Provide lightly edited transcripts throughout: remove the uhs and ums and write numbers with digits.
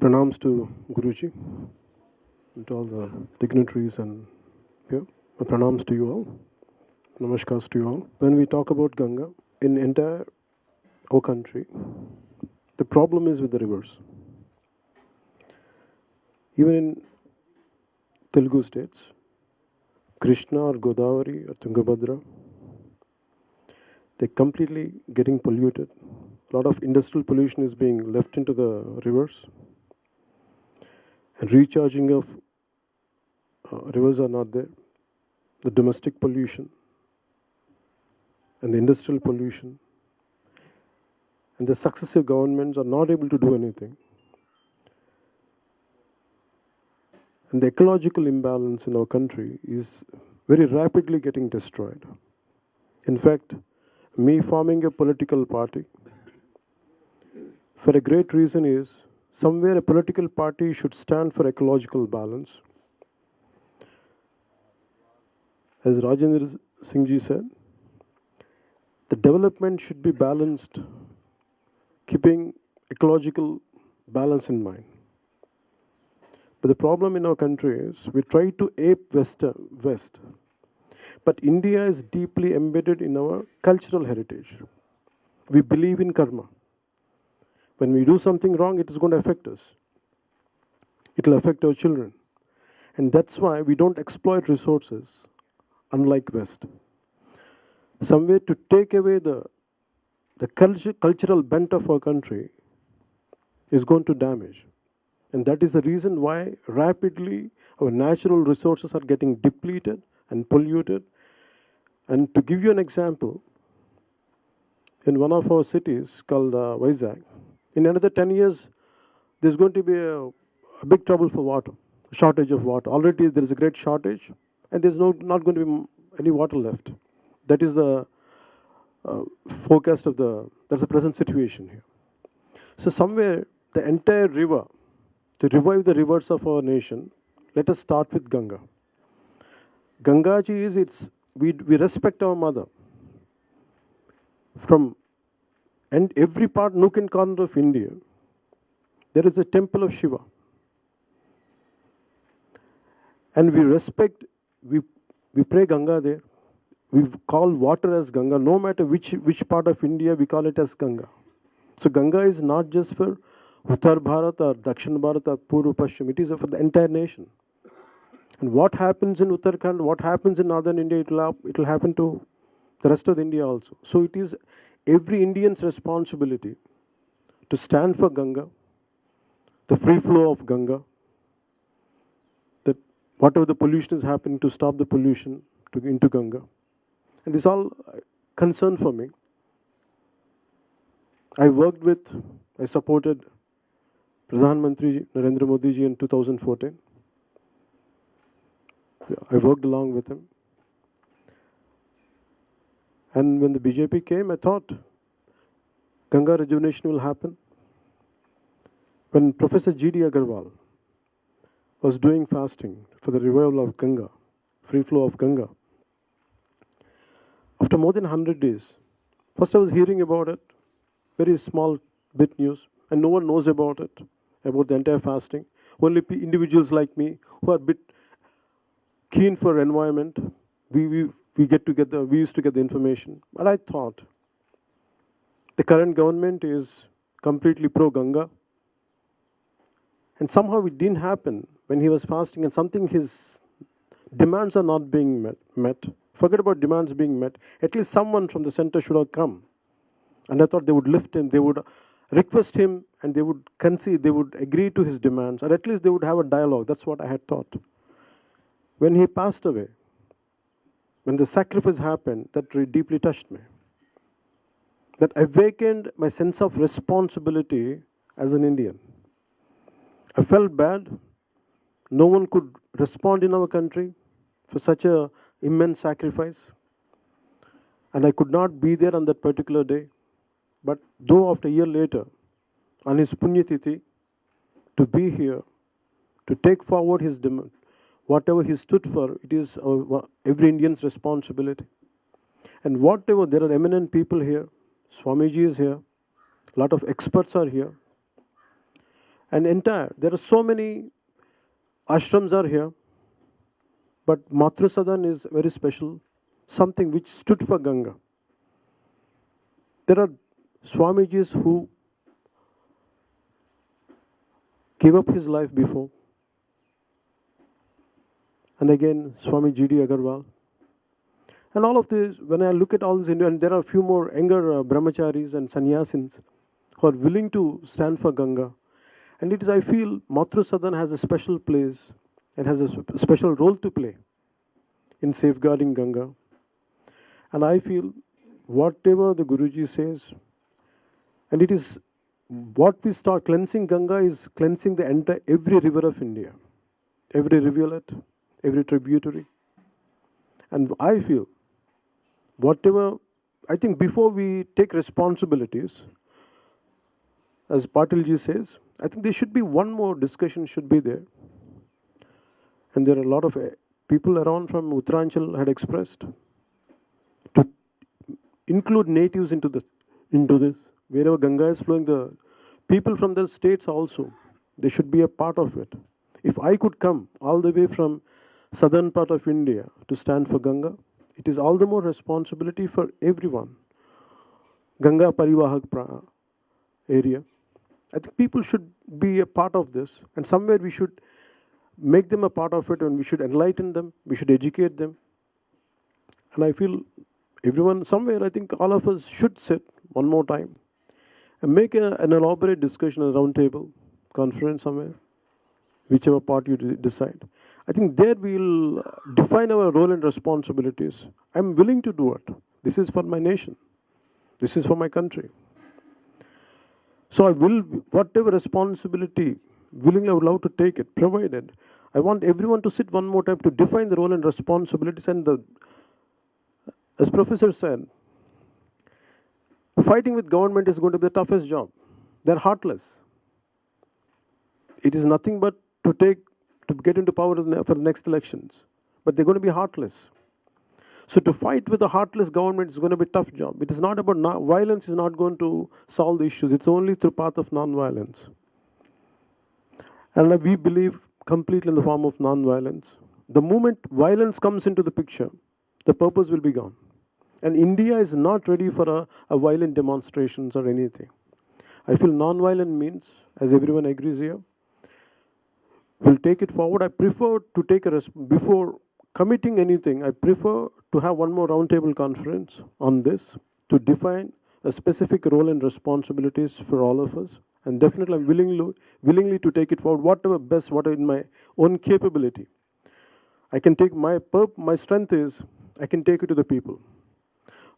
Pranams to Guruji and to all the dignitaries and here. Pranams to you all. Namaskars to you all. When we talk about Ganga in entire our country, the problem is with the rivers. Even in Telugu states, Krishna or Godavari or Tungabhadra, they're completely getting polluted. A lot of industrial pollution is being left into the rivers, and recharging of rivers are not there. The domestic pollution and the industrial pollution, and the successive governments are not able to do anything. And the ecological imbalance in our country is very rapidly getting destroyed. In fact, me forming a political party, for a great reason is, somewhere a political party should stand for ecological balance. As Rajendra Singh ji said, the development should be balanced, keeping ecological balance in mind. But the problem in our country is we try to ape West, but India is deeply embedded in our cultural heritage. We believe in karma. When we do something wrong, it is going to affect us. It will affect our children. And that's why we don't exploit resources, unlike West. Somewhere to take away the cultural bent of our country is going to damage. And that is the reason why rapidly our natural resources are getting depleted and polluted. And to give you an example, in one of our cities called Vizag, in another 10 years, there's going to be a big trouble for water, shortage of water. Already there is a great shortage, and there's not going to be any water left. That is the forecast of that's the present situation here. So somewhere the entire river, to revive the rivers of our nation, let us start with Ganga. Gangaji is we respect our mother. From and every part, nook and corner of India, there is a temple of Shiva. And we respect, we pray Ganga there. We call water as Ganga, no matter which part of India we call it as Ganga. So Ganga is not just for Uttar Bharat or Dakshin Bharat or Purva Paschim, it is for the entire nation. And what happens in Uttarakhand, what happens in northern India, it will happen to the rest of India also. So it is every Indian's responsibility to stand for Ganga, the free flow of Ganga, that whatever the pollution is happening, to stop the pollution into Ganga. And this is all concern for me. I supported Pradhan Mantri Narendra Modi ji in 2014. I worked along with him. And when the BJP came, I thought Ganga rejuvenation will happen. When Professor G.D. Agarwal was doing fasting for the revival of Ganga, free flow of Ganga, after more than 100 days, first I was hearing about it, very small bit news, and no one knows about it, about the entire fasting. Only individuals like me who are a bit keen for environment, we get together, we used to get the information. But I thought the current government is completely pro-Ganga. And somehow it didn't happen when he was fasting, and something his demands are not being met. Forget about demands being met. At least someone from the center should have come. And I thought they would lift him, they would request him, and they would concede, they would agree to his demands, or at least they would have a dialogue. That's what I had thought. When he passed away, when the sacrifice happened, that really deeply touched me. That awakened my sense of responsibility as an Indian. I felt bad. No one could respond in our country for such an immense sacrifice. And I could not be there on that particular day. But though after a year later, on his Punyatithi, to be here, to take forward his demand, whatever he stood for, it is every Indian's responsibility. And whatever, there are eminent people here. Swamiji is here. A lot of experts are here. And entire, there are so many ashrams are here, but Matru Sadan is very special, something which stood for Ganga. There are Swamijis who gave up his life before. And again, Swami G.D. Agarwal. And all of this, when I look at all this, and there are a few more younger brahmacharis and sannyasins who are willing to stand for Ganga. And it is, I feel, Matru Sadan has a special place and has a special role to play in safeguarding Ganga. And I feel whatever the Guruji says, and it is what we start cleansing Ganga is cleansing the entire, every river of India, every rivulet, every tributary. And I feel whatever, I think before we take responsibilities, as Patilji says, I think there should be one more discussion should be there. And there are a lot of people around from Uttaranchal had expressed to include natives into this. Wherever Ganga is flowing, the people from the states also, they should be a part of it. If I could come all the way from southern part of India to stand for Ganga, it is all the more responsibility for everyone. Ganga Parivahak area. I think people should be a part of this, and somewhere we should make them a part of it, and we should enlighten them, we should educate them. And I feel everyone, somewhere, I think all of us should sit one more time and make an elaborate discussion, a round table conference somewhere, whichever part you decide. I think there we'll define our role and responsibilities. I'm willing to do it. This is for my nation. This is for my country. So I will, whatever responsibility, willingly I would love to take it, provided. I want everyone to sit one more time to define the role and responsibilities. And as Professor said, fighting with government is going to be the toughest job. They're heartless. It is nothing but to get into power for the next elections. But they're going to be heartless. So to fight with a heartless government is going to be a tough job. It is not about violence is not going to solve the issues. It's only through path of non-violence. And we believe completely in the form of non-violence. The moment violence comes into the picture, the purpose will be gone. And India is not ready for a violent demonstrations or anything. I feel non-violent means, as everyone agrees here, we'll take it forward. I prefer to take before committing anything, I prefer to have one more roundtable conference on this to define a specific role and responsibilities for all of us. And definitely I'm willingly to take it forward, whatever best, whatever in my own capability. I can take my strength is, I can take it to the people.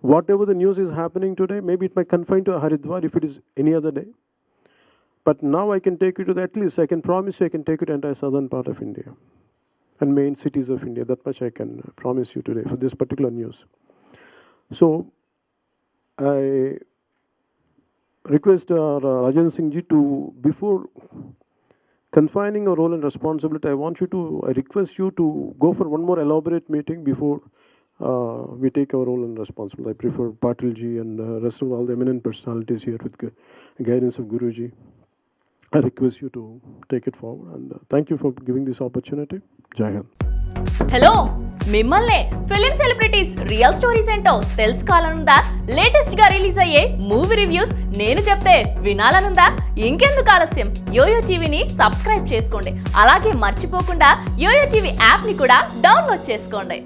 Whatever the news is happening today, maybe it might confine to Haridwar if it is any other day. But now I can take you to at least, I can promise you I can take you to the entire southern part of India and main cities of India. That much I can promise you today for this particular news. So I request Rajan Singh ji to, before confining our role and responsibility, I request you to go for one more elaborate meeting before we take our role and responsibility. I prefer Patil ji and rest of all the eminent personalities here with guidance of Guru ji. I request you to take it forward, and thank you for giving this opportunity. Jai Hind. Hello మిమ్మల్నే film celebrities real stories ఏంటో తెలుసుకోవాలనుందా? Latest గా release అయ్యే movie reviews నేను చెప్తే వినాలనుందా? ఇంకెందుకు ఆలస్యం, yo-yo టీవీని subscribe చేసుకోండి. అలాగే మర్చిపోకుండా యోయో టీవీ యాప్ ని కూడా డౌన్లోడ్ చేసుకోండి.